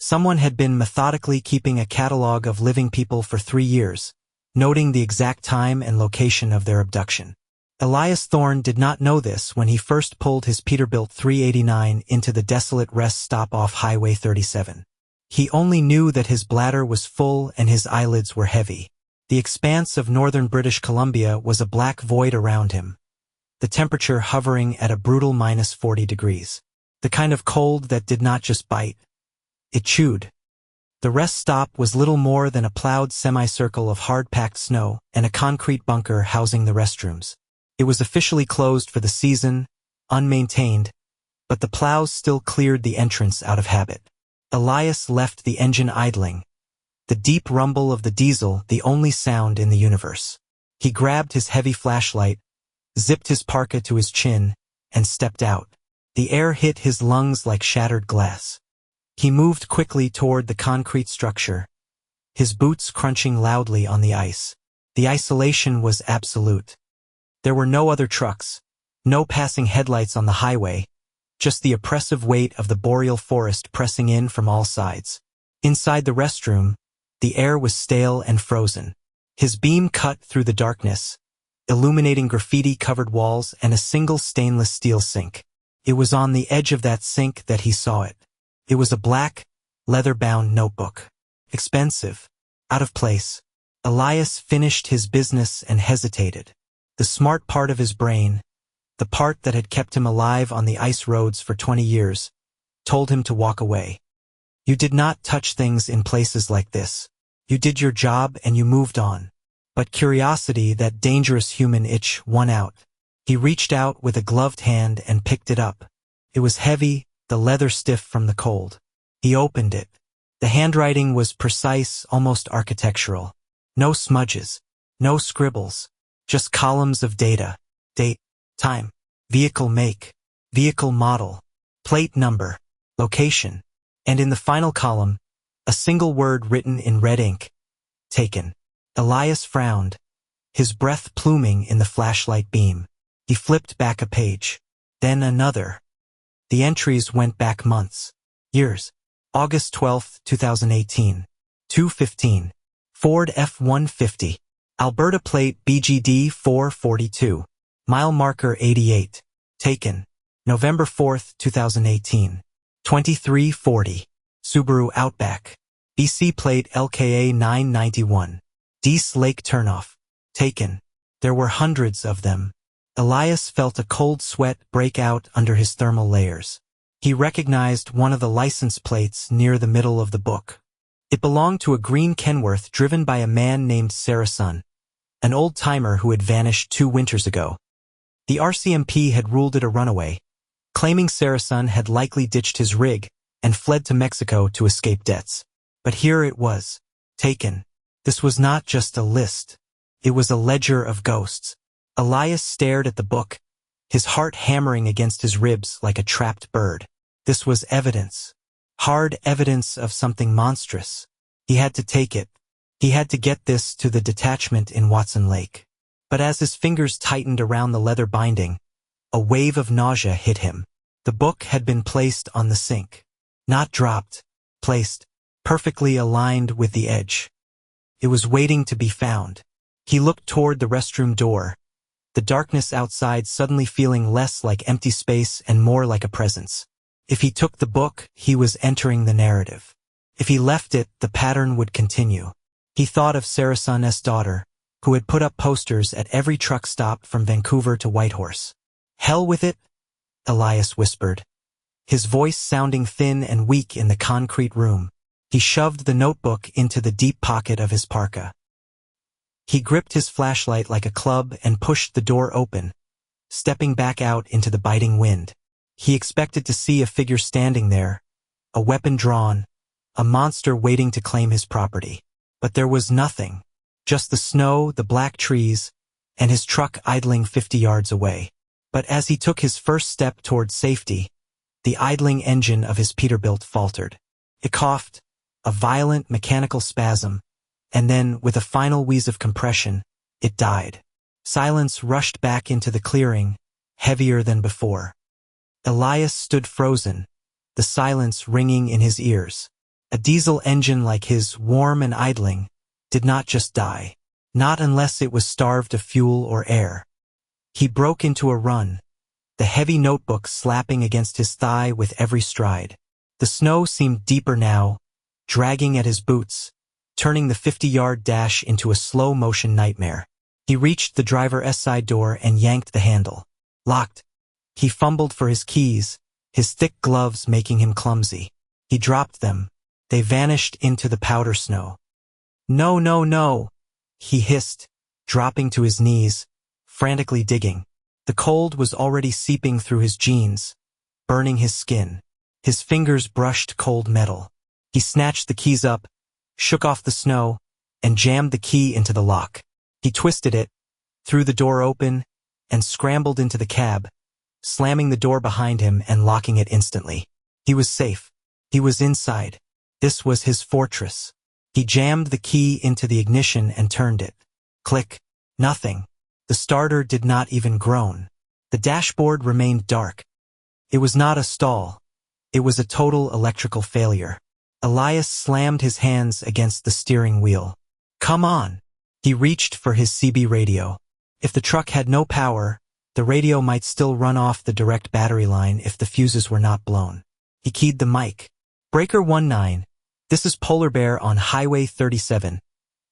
Someone had been methodically keeping a catalog of living people for 3 years, noting the exact time and location of their abduction. Elias Thorne did not know this when he first pulled his Peterbilt 389 into the desolate rest stop off Highway 37. He only knew that his bladder was full and his eyelids were heavy. The expanse of northern British Columbia was a black void around him, the temperature hovering at a brutal -40 degrees. The kind of cold that did not just bite, it chewed. The rest stop was little more than a plowed semicircle of hard-packed snow and a concrete bunker housing the restrooms. It was officially closed for the season, unmaintained, but the plows still cleared the entrance out of habit. Elias left the engine idling, the deep rumble of the diesel the only sound in the universe. He grabbed his heavy flashlight, zipped his parka to his chin, and stepped out. The air hit his lungs like shattered glass. He moved quickly toward the concrete structure, his boots crunching loudly on the ice. The isolation was absolute. There were no other trucks, no passing headlights on the highway, just the oppressive weight of the boreal forest pressing in from all sides. Inside the restroom, the air was stale and frozen. His beam cut through the darkness, illuminating graffiti-covered walls and a single stainless steel sink. It was on the edge of that sink that he saw it. It was a black, leather-bound notebook. Expensive, out of place. Elias finished his business and hesitated. The smart part of his brain, the part that had kept him alive on the ice roads for 20 years, told him to walk away. You did not touch things in places like this. You did your job and you moved on. But curiosity, that dangerous human itch, won out. He reached out with a gloved hand and picked it up. It was heavy, the leather stiff from the cold. He opened it. The handwriting was precise, almost architectural. No smudges, no scribbles, just columns of data. Date, time, vehicle make, vehicle model, plate number, location, and in the final column, a single word written in red ink. Taken. Elias frowned, his breath pluming in the flashlight beam. He flipped back a page, then another. The entries went back months, years. August 12, 2018. 2:15. Ford F-150. Alberta plate BGD 442. Mile marker 88. Taken. November 4, 2018. 23:40. Subaru Outback. BC plate LKA 991. Dease Lake turnoff. Taken. There were hundreds of them. Elias felt a cold sweat break out under his thermal layers. He recognized one of the license plates near the middle of the book. It belonged to a green Kenworth driven by a man named Saracen, an old-timer who had vanished 2 winters ago. The RCMP had ruled it a runaway, claiming Saracen had likely ditched his rig and fled to Mexico to escape debts. But here it was, taken. This was not just a list. It was a ledger of ghosts. Elias stared at the book, his heart hammering against his ribs like a trapped bird. This was evidence. Hard evidence of something monstrous. He had to take it. He had to get this to the detachment in Watson Lake. But as his fingers tightened around the leather binding, a wave of nausea hit him. The book had been placed on the sink. Not dropped. Placed. Perfectly aligned with the edge. It was waiting to be found. He looked toward the restroom door, the darkness outside suddenly feeling less like empty space and more like a presence. If he took the book, he was entering the narrative. If he left it, the pattern would continue. He thought of Saracen's daughter, who had put up posters at every truck stop from Vancouver to Whitehorse. Hell with it, Elias whispered, his voice sounding thin and weak in the concrete room. He shoved the notebook into the deep pocket of his parka. He gripped his flashlight like a club and pushed the door open, stepping back out into the biting wind. He expected to see a figure standing there, a weapon drawn, a monster waiting to claim his property. But there was nothing, just the snow, the black trees, and his truck idling 50 yards away. But as he took his first step toward safety, the idling engine of his Peterbilt faltered. It coughed, a violent mechanical spasm, and then, with a final wheeze of compression, it died. Silence rushed back into the clearing, heavier than before. Elias stood frozen, the silence ringing in his ears. A diesel engine like his, warm and idling, did not just die. Not unless it was starved of fuel or air. He broke into a run, the heavy notebook slapping against his thigh with every stride. The snow seemed deeper now, dragging at his boots, turning the 50-yard dash into a slow-motion nightmare. He reached the driver's side door and yanked the handle. Locked. He fumbled for his keys, his thick gloves making him clumsy. He dropped them. They vanished into the powder snow. "No, no, no," he hissed, dropping to his knees, frantically digging. The cold was already seeping through his jeans, burning his skin. His fingers brushed cold metal. He snatched the keys up, shook off the snow, and jammed the key into the lock. He twisted it, threw the door open, and scrambled into the cab, slamming the door behind him and locking it instantly. He was safe. He was inside. This was his fortress. He jammed the key into the ignition and turned it. Click. Nothing. The starter did not even groan. The dashboard remained dark. It was not a stall. It was a total electrical failure. Elias slammed his hands against the steering wheel. "Come on." He reached for his CB radio. If the truck had no power, the radio might still run off the direct battery line if the fuses were not blown. He keyed the mic. "Breaker 19. This is Polar Bear on Highway 37.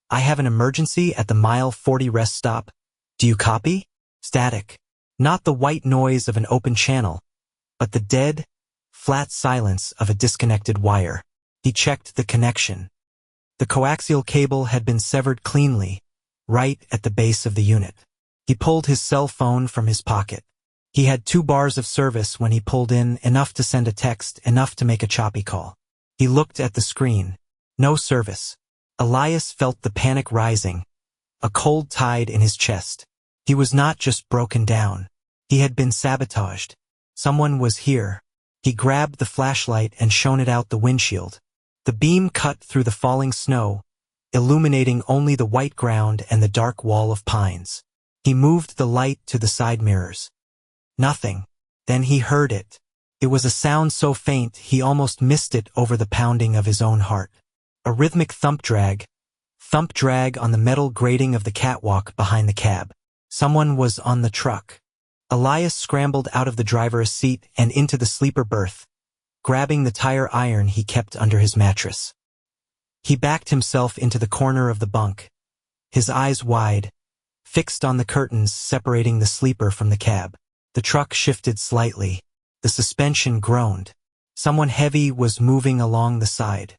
I have an emergency at the mile 40 rest stop. Do you copy?" Static. Not the white noise of an open channel, but the dead, flat silence of a disconnected wire. He checked the connection. The coaxial cable had been severed cleanly, right at the base of the unit. He pulled his cell phone from his pocket. He had 2 bars of service when he pulled in, enough to send a text, enough to make a choppy call. He looked at the screen. No service. Elias felt the panic rising, a cold tide in his chest. He was not just broken down. He had been sabotaged. Someone was here. He grabbed the flashlight and shone it out the windshield. The beam cut through the falling snow, illuminating only the white ground and the dark wall of pines. He moved the light to the side mirrors. Nothing. Then he heard it. It was a sound so faint he almost missed it over the pounding of his own heart. A rhythmic thump drag on the metal grating of the catwalk behind the cab. Someone was on the truck. Elias scrambled out of the driver's seat and into the sleeper berth, grabbing the tire iron he kept under his mattress. He backed himself into the corner of the bunk, his eyes wide, fixed on the curtains separating the sleeper from the cab. The truck shifted slightly. The suspension groaned. Someone heavy was moving along the side.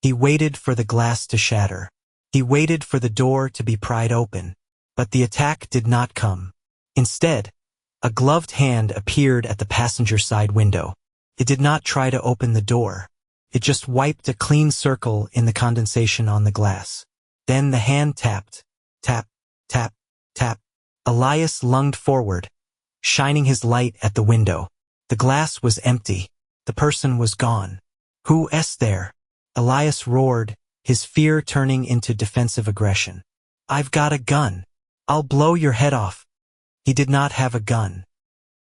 He waited for the glass to shatter. He waited for the door to be pried open. But the attack did not come. Instead, a gloved hand appeared at the passenger side window. It did not try to open the door. It just wiped a clean circle in the condensation on the glass. Then the hand tapped. Tap, tap, tap. Elias lunged forward, shining his light at the window. The glass was empty. The person was gone. "Who's there?" Elias roared, his fear turning into defensive aggression. "I've got a gun. I'll blow your head off." He did not have a gun.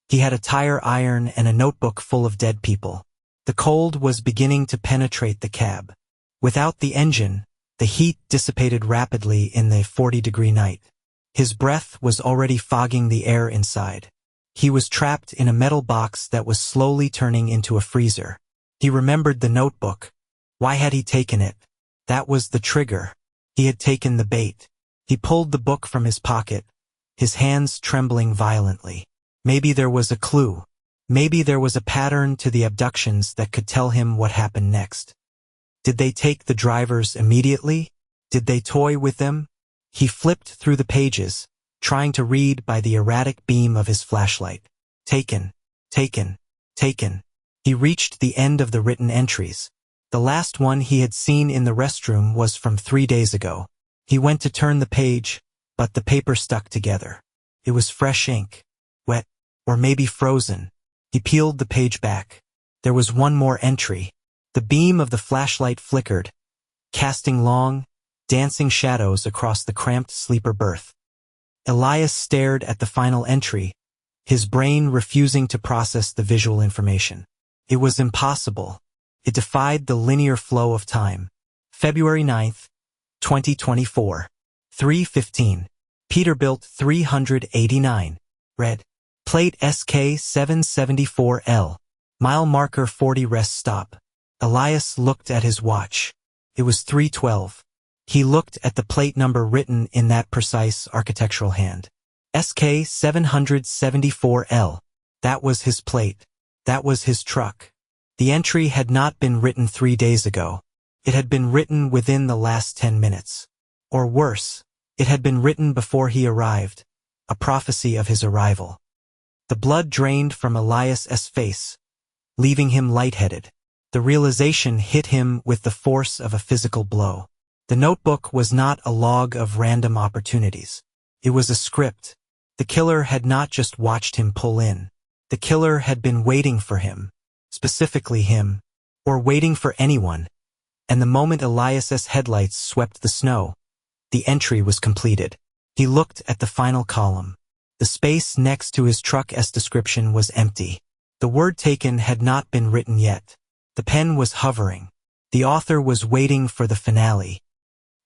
He had a tire iron and a notebook full of dead people. The cold was beginning to penetrate the cab. Without the engine, the heat dissipated rapidly in the 40-degree night. His breath was already fogging the air inside. He was trapped in a metal box that was slowly turning into a freezer. He remembered the notebook. Why had he taken it? That was the trigger. He had taken the bait. He pulled the book from his pocket, his hands trembling violently. Maybe there was a clue. Maybe there was a pattern to the abductions that could tell him what happened next. Did they take the drivers immediately? Did they toy with them? He flipped through the pages, trying to read by the erratic beam of his flashlight. Taken, taken, taken. He reached the end of the written entries. The last one he had seen in the restroom was from 3 days ago. He went to turn the page, but the paper stuck together. It was fresh ink. Wet, or maybe frozen. He peeled the page back. There was one more entry. The beam of the flashlight flickered, casting long, dancing shadows across the cramped sleeper berth. Elias stared at the final entry, his brain refusing to process the visual information. It was impossible. It defied the linear flow of time. February 9th, 2024. 3:15. Peterbilt 389. Red. Plate SK774L. Mile marker 40. Rest stop. Elias looked at his watch. It was 3:12. He looked at the plate number written in that precise architectural hand. SK774L. That was his plate. That was his truck. The entry had not been written 3 days ago. It had been written within the last 10 minutes. Or worse, it had been written before he arrived, a prophecy of his arrival. The blood drained from Elias's face, leaving him lightheaded. The realization hit him with the force of a physical blow. The notebook was not a log of random opportunities. It was a script. The killer had not just watched him pull in. The killer had been waiting for him, specifically him, or waiting for anyone. And the moment Elias's headlights swept the snow, the entry was completed. He looked at the final column. The space next to his truck's description was empty. The word taken had not been written yet. The pen was hovering. The author was waiting for the finale.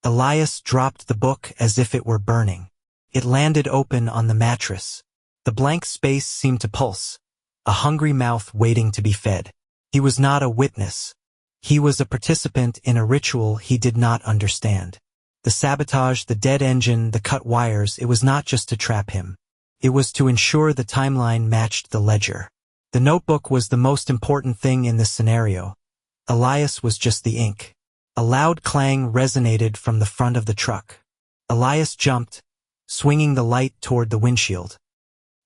Elias dropped the book as if it were burning. It landed open on the mattress. The blank space seemed to pulse, a hungry mouth waiting to be fed. He was not a witness. He was a participant in a ritual he did not understand. The sabotage, the dead engine, the cut wires, it was not just to trap him. It was to ensure the timeline matched the ledger. The notebook was the most important thing in this scenario. Elias was just the ink. A loud clang resonated from the front of the truck. Elias jumped, swinging the light toward the windshield.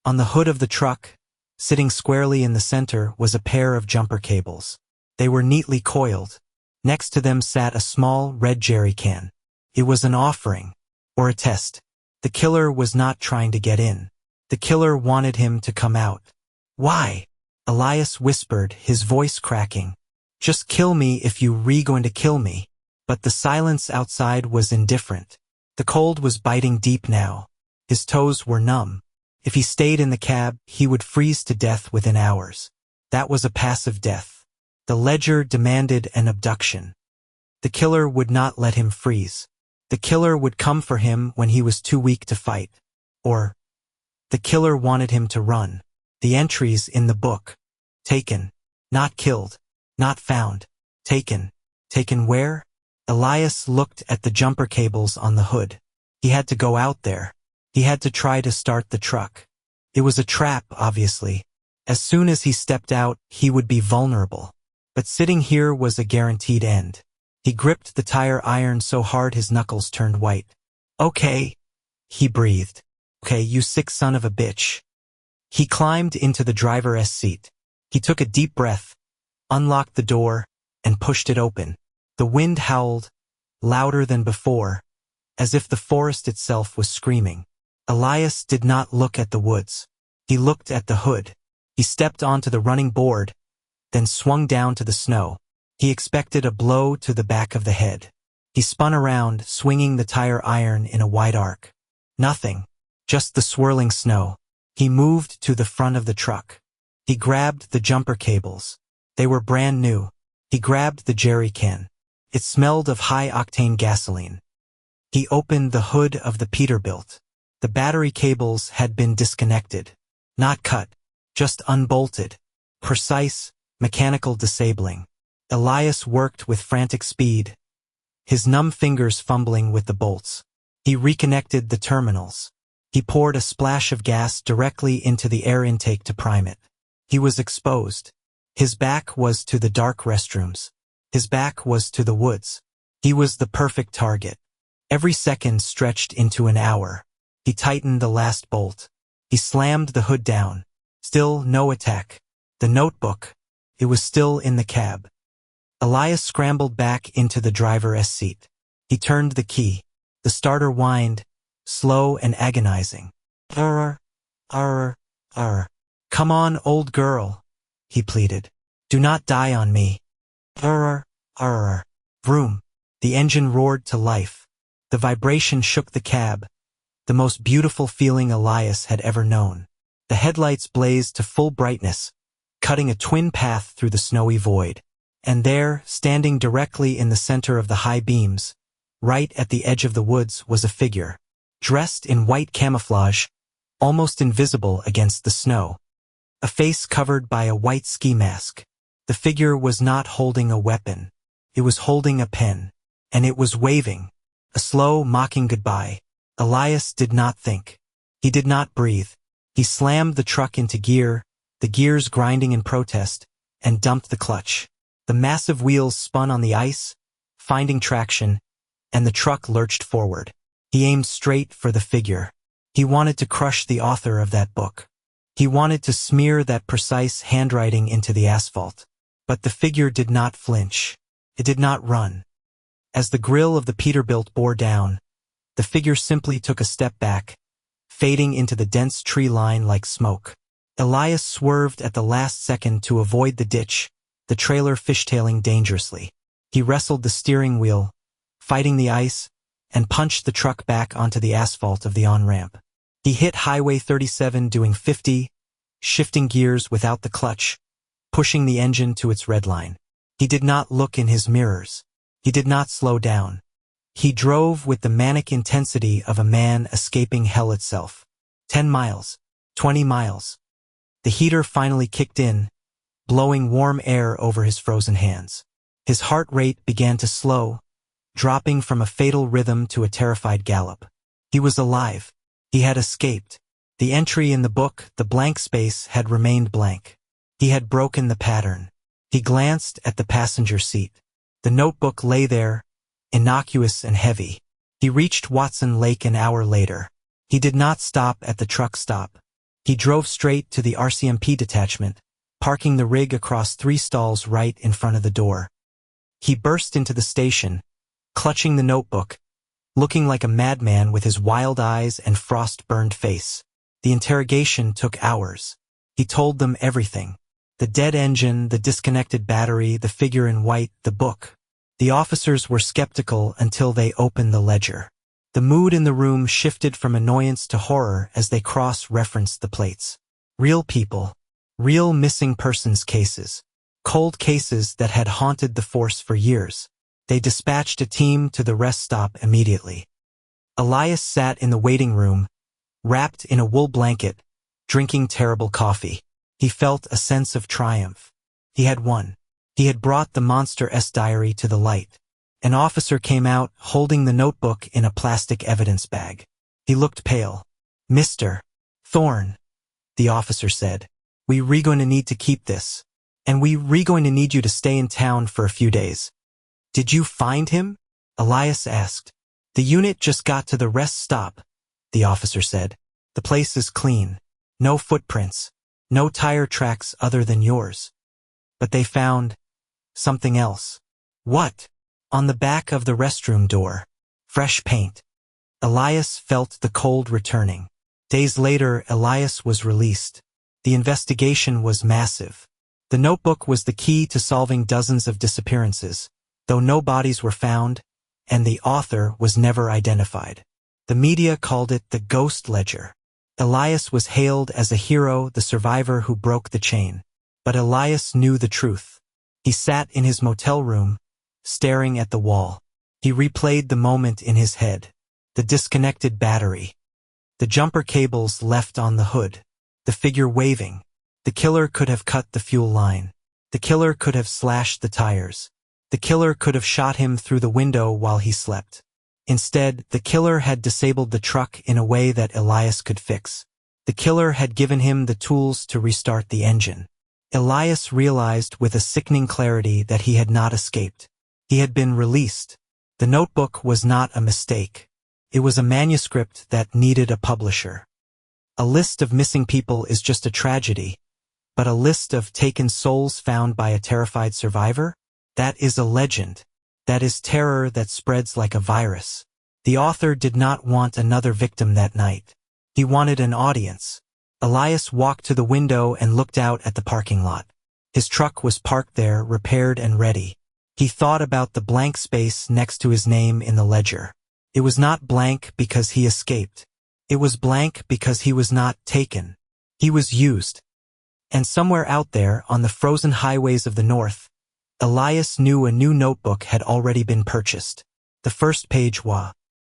On the hood of the truck, sitting squarely in the center, was a pair of jumper cables. They were neatly coiled. Next to them sat a small red jerry can. It was an offering, or a test. The killer was not trying to get in. The killer wanted him to come out. Why? Elias whispered, his voice cracking. Just kill me if you going to kill me. But the silence outside was indifferent. The cold was biting deep now. His toes were numb. If he stayed in the cab, he would freeze to death within hours. That was a passive death. The ledger demanded an abduction. The killer would not let him freeze. The killer would come for him when he was too weak to fight. Or, the killer wanted him to run. The entries in the book. Taken. Not killed. Not found. Taken. Taken where? Elias looked at the jumper cables on the hood. He had to go out there. He had to try to start the truck. It was a trap, obviously. As soon as he stepped out, he would be vulnerable. But sitting here was a guaranteed end. He gripped the tire iron so hard his knuckles turned white. Okay, he breathed. Okay, you sick son of a bitch. He climbed into the driver's seat. He took a deep breath, unlocked the door, and pushed it open. The wind howled, louder than before, as if the forest itself was screaming. Elias did not look at the woods. He looked at the hood. He stepped onto the running board, then swung down to the snow. He expected a blow to the back of the head. He spun around, swinging the tire iron in a wide arc. Nothing, just the swirling snow. He moved to the front of the truck. He grabbed the jumper cables. They were brand new. He grabbed the jerry can. It smelled of high-octane gasoline. He opened the hood of the Peterbilt. The battery cables had been disconnected. Not cut, just unbolted. Precise, mechanical disabling. Elias worked with frantic speed, his numb fingers fumbling with the bolts. He reconnected the terminals. He poured a splash of gas directly into the air intake to prime it. He was exposed. His back was to the dark restrooms. His back was to the woods. He was the perfect target. Every second stretched into an hour. He tightened the last bolt. He slammed the hood down. Still no attack. The notebook. It was still in the cab. Elias scrambled back into the driver's seat. He turned the key. The starter whined, slow and agonizing. Arr, arr, arr. Come on, old girl, he pleaded. Do not die on me. Arr, arr. Vroom. The engine roared to life. The vibration shook the cab, the most beautiful feeling Elias had ever known. The headlights blazed to full brightness, cutting a twin path through the snowy void. And there, standing directly in the center of the high beams, right at the edge of the woods, was a figure, dressed in white camouflage, almost invisible against the snow. A face covered by a white ski mask. The figure was not holding a weapon. It was holding a pen. And it was waving. A slow, mocking goodbye. Elias did not think. He did not breathe. He slammed the truck into gear, the gears grinding in protest, and dumped the clutch. The massive wheels spun on the ice, finding traction, and the truck lurched forward. He aimed straight for the figure. He wanted to crush the author of that book. He wanted to smear that precise handwriting into the asphalt. But the figure did not flinch. It did not run. As the grill of the Peterbilt bore down, the figure simply took a step back, fading into the dense tree line like smoke. Elias swerved at the last second to avoid the ditch, the trailer fishtailing dangerously. He wrestled the steering wheel, fighting the ice, and punched the truck back onto the asphalt of the on-ramp. He hit Highway 37 doing 50, shifting gears without the clutch, pushing the engine to its red line. He did not look in his mirrors. He did not slow down. He drove with the manic intensity of a man escaping hell itself. 10 miles, 20 miles. The heater finally kicked in, blowing warm air over his frozen hands. His heart rate began to slow, dropping from a fatal rhythm to a terrified gallop. He was alive. He had escaped. The entry in the book, the blank space, had remained blank. He had broken the pattern. He glanced at the passenger seat. The notebook lay there, innocuous and heavy. He reached Watson Lake an hour later. He did not stop at the truck stop. He drove straight to the RCMP detachment, parking the rig across 3 stalls right in front of the door. He burst into the station, clutching the notebook, looking like a madman with his wild eyes and frost-burned face. The interrogation took hours. He told them everything. The dead engine, the disconnected battery, the figure in white, the book. The officers were skeptical until they opened the ledger. The mood in the room shifted from annoyance to horror as they cross-referenced the plates. Real people. Real missing persons cases. Cold cases that had haunted the force for years. They dispatched a team to the rest stop immediately. Elias sat in the waiting room, wrapped in a wool blanket, drinking terrible coffee. He felt a sense of triumph. He had won. He had brought the Monster S diary to the light. An officer came out, holding the notebook in a plastic evidence bag. He looked pale. "Mr. Thorne," the officer said, "we going to need to keep this. And we going to need you to stay in town for a few days." "Did you find him?" Elias asked. "The unit just got to the rest stop," the officer said. "The place is clean. No footprints. No tire tracks other than yours. But they found something else." "What?" "On the back of the restroom door. Fresh paint." Elias felt the cold returning. Days later, Elias was released. The investigation was massive. The notebook was the key to solving dozens of disappearances, though no bodies were found, and the author was never identified. The media called it the Ghost Ledger. Elias was hailed as a hero, the survivor who broke the chain. But Elias knew the truth. He sat in his motel room, staring at the wall. He replayed the moment in his head. The disconnected battery. The jumper cables left on the hood. The figure waving. The killer could have cut the fuel line. The killer could have slashed the tires. The killer could have shot him through the window while he slept. Instead, the killer had disabled the truck in a way that Elias could fix. The killer had given him the tools to restart the engine. Elias realized with a sickening clarity that he had not escaped. He had been released. The notebook was not a mistake. It was a manuscript that needed a publisher. A list of missing people is just a tragedy, but a list of taken souls found by a terrified survivor? That is a legend. That is terror that spreads like a virus. The author did not want another victim that night. He wanted an audience. Elias walked to the window and looked out at the parking lot. His truck was parked there, repaired and ready. He thought about the blank space next to his name in the ledger. It was not blank because he escaped. It was blank because he was not taken. He was used. And somewhere out there, on the frozen highways of the North, Elias knew a new notebook had already been purchased. The first page was